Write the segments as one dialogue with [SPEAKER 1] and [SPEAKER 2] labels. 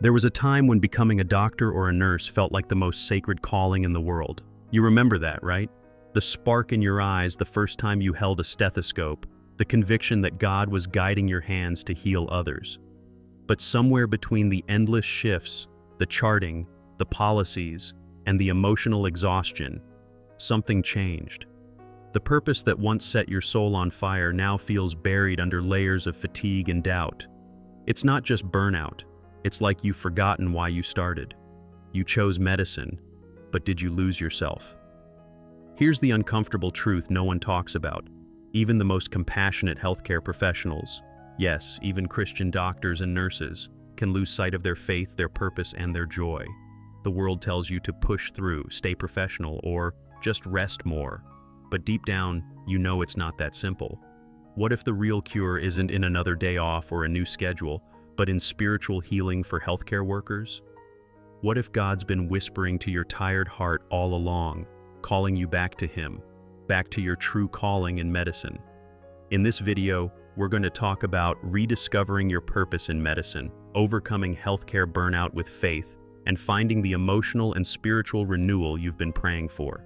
[SPEAKER 1] There was a time when becoming a doctor or a nurse felt like the most sacred calling in the world. You remember that, right? The spark in your eyes the first time you held a stethoscope, the conviction that God was guiding your hands to heal others. But somewhere between the endless shifts, the charting, the policies, and the emotional exhaustion, something changed. The purpose that once set your soul on fire now feels buried under layers of fatigue and doubt. It's not just burnout. It's like you've forgotten why you started. You chose medicine, but did you lose yourself? Here's the uncomfortable truth no one talks about. Even the most compassionate healthcare professionals, yes, even Christian doctors and nurses, can lose sight of their faith, their purpose, and their joy. The world tells you to push through, stay professional, or just rest more. But deep down, you know it's not that simple. What if the real cure isn't in another day off or a new schedule, but in spiritual healing for healthcare workers? What if God's been whispering to your tired heart all along, calling you back to Him, back to your true calling in medicine? In this video, we're going to talk about rediscovering your purpose in medicine, overcoming healthcare burnout with faith, and finding the emotional and spiritual renewal you've been praying for.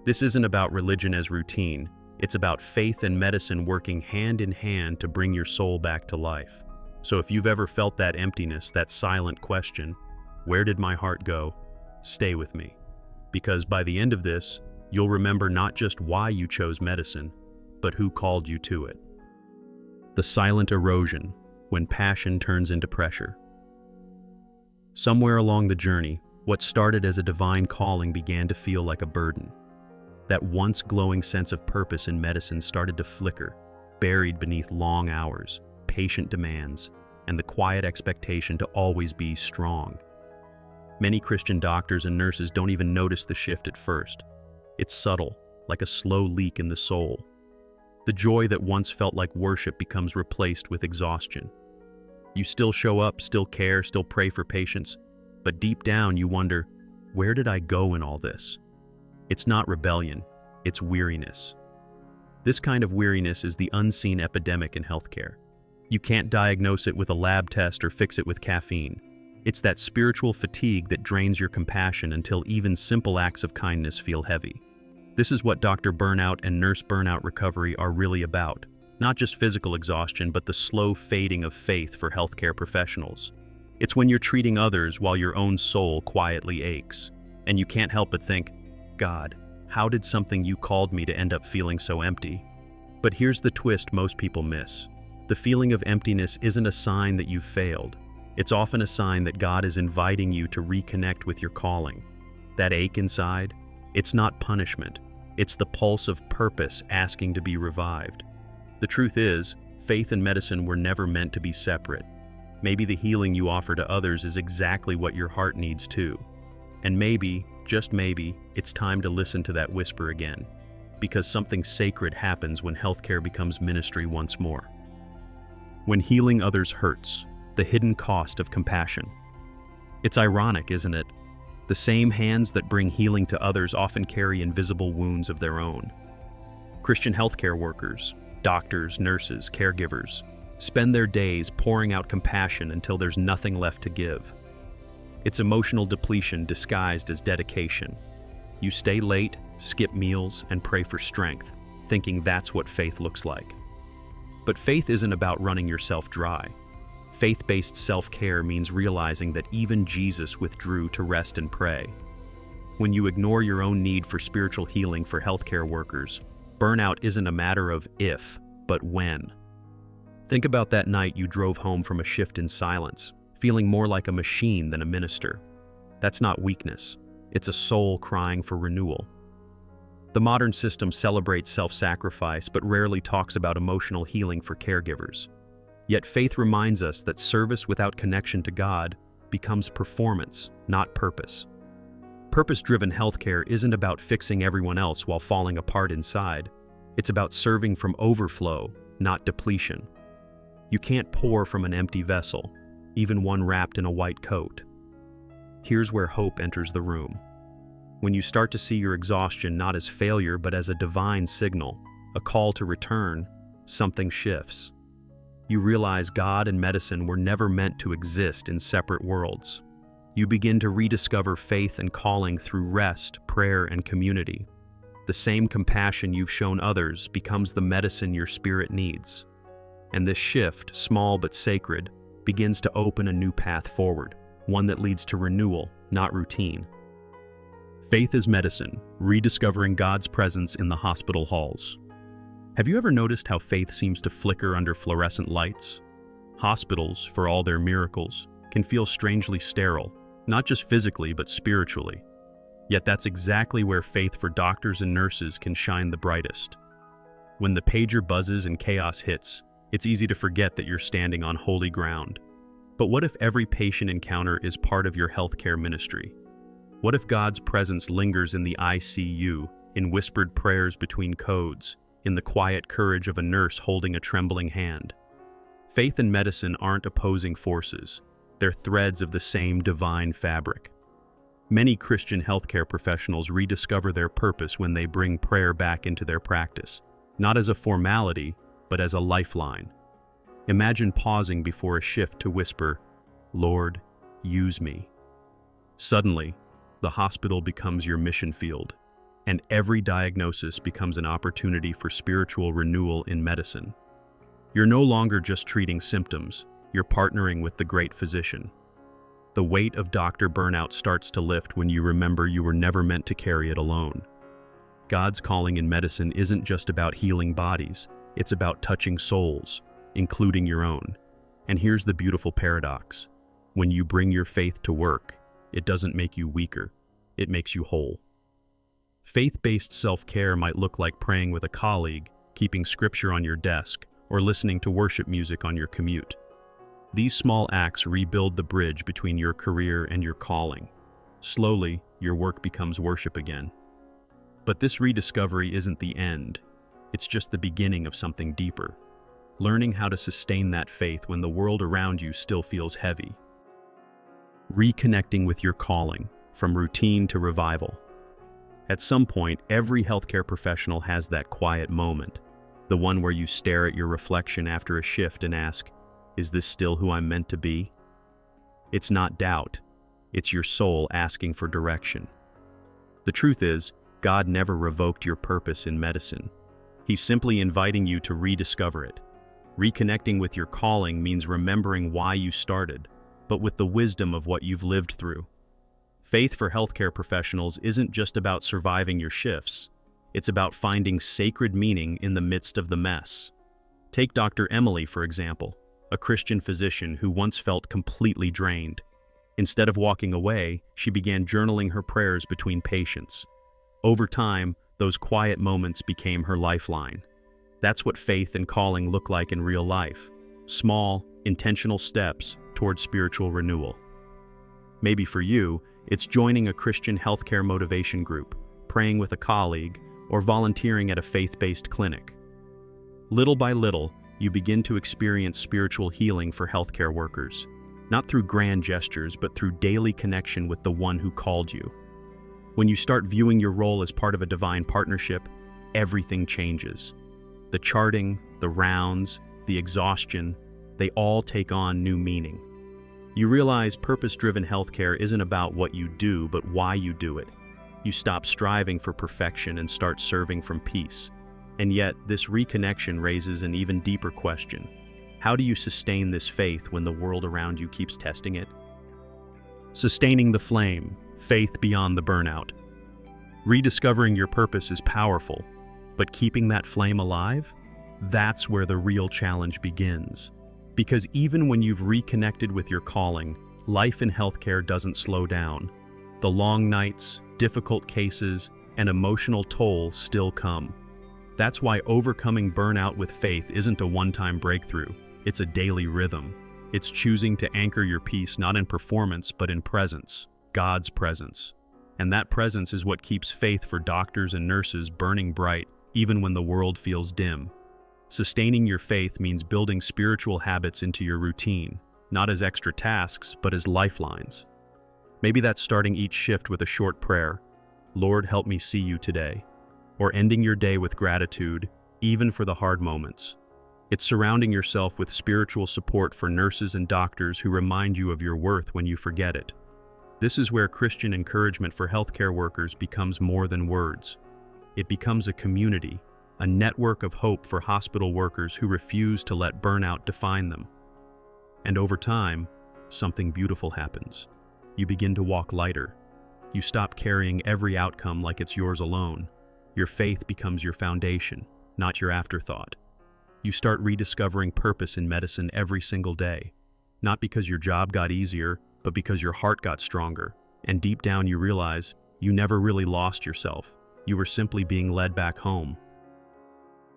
[SPEAKER 1] This isn't about religion as routine. It's about faith and medicine working hand in hand to bring your soul back to life. So if you've ever felt that emptiness, that silent question, where did my heart go? Stay with me. Because by the end of this, you'll remember not just why you chose medicine, but who called you to it. The silent erosion, when passion turns into pressure. Somewhere along the journey, what started as a divine calling began to feel like a burden. That once glowing sense of purpose in medicine started to flicker, buried beneath long hours, patient demands, and the quiet expectation to always be strong. Many Christian doctors and nurses don't even notice the shift at first. It's subtle, like a slow leak in the soul. The joy that once felt like worship becomes replaced with exhaustion. You still show up, still care, still pray for patients, but deep down you wonder, where did I go in all this? It's not rebellion, it's weariness. This kind of weariness is the unseen epidemic in healthcare. You can't diagnose it with a lab test or fix it with caffeine. It's that spiritual fatigue that drains your compassion until even simple acts of kindness feel heavy. This is what Dr. Burnout and Nurse Burnout recovery are really about. Not just physical exhaustion, but the slow fading of faith for healthcare professionals. It's when you're treating others while your own soul quietly aches. And you can't help but think, God, how did something you called me to end up feeling so empty? But here's the twist most people miss. The feeling of emptiness isn't a sign that you've failed. It's often a sign that God is inviting you to reconnect with your calling. That ache inside, it's not punishment. It's the pulse of purpose asking to be revived. The truth is, faith and medicine were never meant to be separate. Maybe the healing you offer to others is exactly what your heart needs too. And maybe, just maybe, it's time to listen to that whisper again. Because something sacred happens when healthcare becomes ministry once more. When healing others hurts, the hidden cost of compassion. It's ironic, isn't it? The same hands that bring healing to others often carry invisible wounds of their own. Christian healthcare workers, doctors, nurses, caregivers, spend their days pouring out compassion until there's nothing left to give. It's emotional depletion disguised as dedication. You stay late, skip meals, and pray for strength, thinking that's what faith looks like. But faith isn't about running yourself dry. Faith-based self-care means realizing that even Jesus withdrew to rest and pray. When you ignore your own need for spiritual healing for healthcare workers, burnout isn't a matter of if, but when. Think about that night you drove home from a shift in silence, feeling more like a machine than a minister. That's not weakness. It's a soul crying for renewal. The modern system celebrates self-sacrifice but rarely talks about emotional healing for caregivers. Yet faith reminds us that service without connection to God becomes performance, not purpose. Purpose-driven healthcare isn't about fixing everyone else while falling apart inside. It's about serving from overflow, not depletion. You can't pour from an empty vessel, even one wrapped in a white coat. Here's where hope enters the room. When you start to see your exhaustion not as failure but as a divine signal, a call to return, something shifts. You realize God and medicine were never meant to exist in separate worlds. You begin to rediscover faith and calling through rest, prayer, and community. The same compassion you've shown others becomes the medicine your spirit needs. And this shift, small but sacred, begins to open a new path forward, one that leads to renewal, not routine. Faith is medicine, rediscovering God's presence in the hospital halls. Have you ever noticed how faith seems to flicker under fluorescent lights? Hospitals, for all their miracles, can feel strangely sterile, not just physically but spiritually. Yet that's exactly where faith for doctors and nurses can shine the brightest. When the pager buzzes and chaos hits, it's easy to forget that you're standing on holy ground. But what if every patient encounter is part of your healthcare ministry? What if God's presence lingers in the ICU, in whispered prayers between codes, in the quiet courage of a nurse holding a trembling hand? Faith and medicine aren't opposing forces. They're threads of the same divine fabric. Many Christian healthcare professionals rediscover their purpose when they bring prayer back into their practice, not as a formality, but as a lifeline. Imagine pausing before a shift to whisper, "Lord, use me." Suddenly, the hospital becomes your mission field, and every diagnosis becomes an opportunity for spiritual renewal in medicine. You're no longer just treating symptoms, you're partnering with the great physician. The weight of doctor burnout starts to lift when you remember you were never meant to carry it alone. God's calling in medicine isn't just about healing bodies, it's about touching souls, including your own. And here's the beautiful paradox. When you bring your faith to work, it doesn't make you weaker, it makes you whole. Faith-based self-care might look like praying with a colleague, keeping scripture on your desk, or listening to worship music on your commute. These small acts rebuild the bridge between your career and your calling. Slowly, your work becomes worship again. But this rediscovery isn't the end. It's just the beginning of something deeper. Learning how to sustain that faith when the world around you still feels heavy. Reconnecting with your calling, from routine to revival. At some point, every healthcare professional has that quiet moment, the one where you stare at your reflection after a shift and ask, "Is this still who I'm meant to be?" It's not doubt, it's your soul asking for direction. The truth is, God never revoked your purpose in medicine. He's simply inviting you to rediscover it. Reconnecting with your calling means remembering why you started, but with the wisdom of what you've lived through. Faith for healthcare professionals isn't just about surviving your shifts. It's about finding sacred meaning in the midst of the mess. Take Dr. Emily, for example, a Christian physician who once felt completely drained. Instead of walking away, she began journaling her prayers between patients. Over time, those quiet moments became her lifeline. That's what faith and calling look like in real life. Small, intentional steps toward spiritual renewal. Maybe for you, it's joining a Christian healthcare motivation group, praying with a colleague, or volunteering at a faith-based clinic. Little by little, you begin to experience spiritual healing for healthcare workers, not through grand gestures, but through daily connection with the one who called you. When you start viewing your role as part of a divine partnership, everything changes. The charting, the rounds, the exhaustion, they all take on new meaning. You realize purpose-driven healthcare isn't about what you do, but why you do it. You stop striving for perfection and start serving from peace. And yet, this reconnection raises an even deeper question. How do you sustain this faith when the world around you keeps testing it? Sustaining the flame, faith beyond the burnout. Rediscovering your purpose is powerful, but keeping that flame alive? That's where the real challenge begins. Because even when you've reconnected with your calling, life in healthcare doesn't slow down. The long nights, difficult cases, and emotional toll still come. That's why overcoming burnout with faith isn't a one-time breakthrough. It's a daily rhythm. It's choosing to anchor your peace not in performance, but in presence, God's presence. And that presence is what keeps faith for doctors and nurses burning bright, even when the world feels dim. Sustaining your faith means building spiritual habits into your routine, not as extra tasks, but as lifelines. Maybe that's starting each shift with a short prayer, "Lord, help me see you today," or ending your day with gratitude, even for the hard moments. It's surrounding yourself with spiritual support for nurses and doctors who remind you of your worth when you forget it. This is where Christian encouragement for healthcare workers becomes more than words. It becomes a community, a network of hope for hospital workers who refuse to let burnout define them. And over time, something beautiful happens. You begin to walk lighter. You stop carrying every outcome like it's yours alone. Your faith becomes your foundation, not your afterthought. You start rediscovering purpose in medicine every single day, not because your job got easier, but because your heart got stronger. And deep down you realize you never really lost yourself. You were simply being led back home.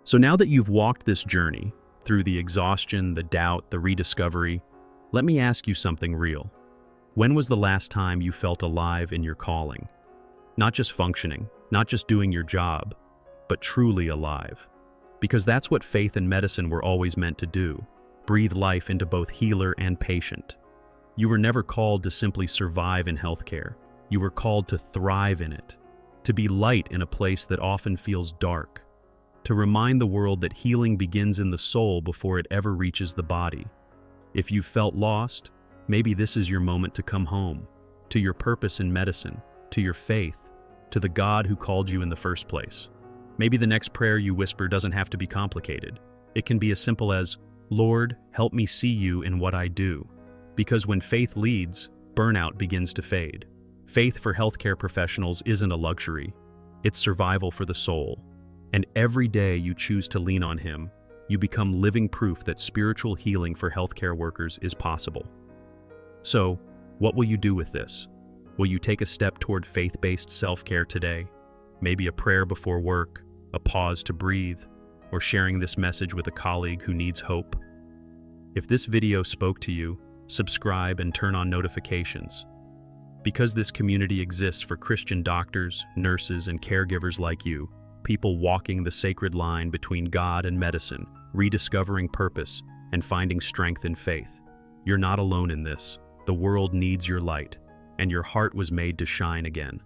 [SPEAKER 1] So now that you've walked this journey, through the exhaustion, the doubt, the rediscovery, let me ask you something real. When was the last time you felt alive in your calling? Not just functioning, not just doing your job, but truly alive. Because that's what faith and medicine were always meant to do, breathe life into both healer and patient. You were never called to simply survive in healthcare. You were called to thrive in it, to be light in a place that often feels dark, to remind the world that healing begins in the soul before it ever reaches the body. If you've felt lost, maybe this is your moment to come home, to your purpose in medicine, to your faith, to the God who called you in the first place. Maybe the next prayer you whisper doesn't have to be complicated. It can be as simple as, "Lord, help me see you in what I do." Because when faith leads, burnout begins to fade. Faith for healthcare professionals isn't a luxury. It's survival for the soul. And every day you choose to lean on Him, you become living proof that spiritual healing for healthcare workers is possible. So, what will you do with this? Will you take a step toward faith-based self-care today? Maybe a prayer before work, a pause to breathe, or sharing this message with a colleague who needs hope? If this video spoke to you, subscribe and turn on notifications. Because this community exists for Christian doctors, nurses, and caregivers like you, people walking the sacred line between God and medicine, rediscovering purpose, and finding strength in faith. You're not alone in this. The world needs your light, and your heart was made to shine again.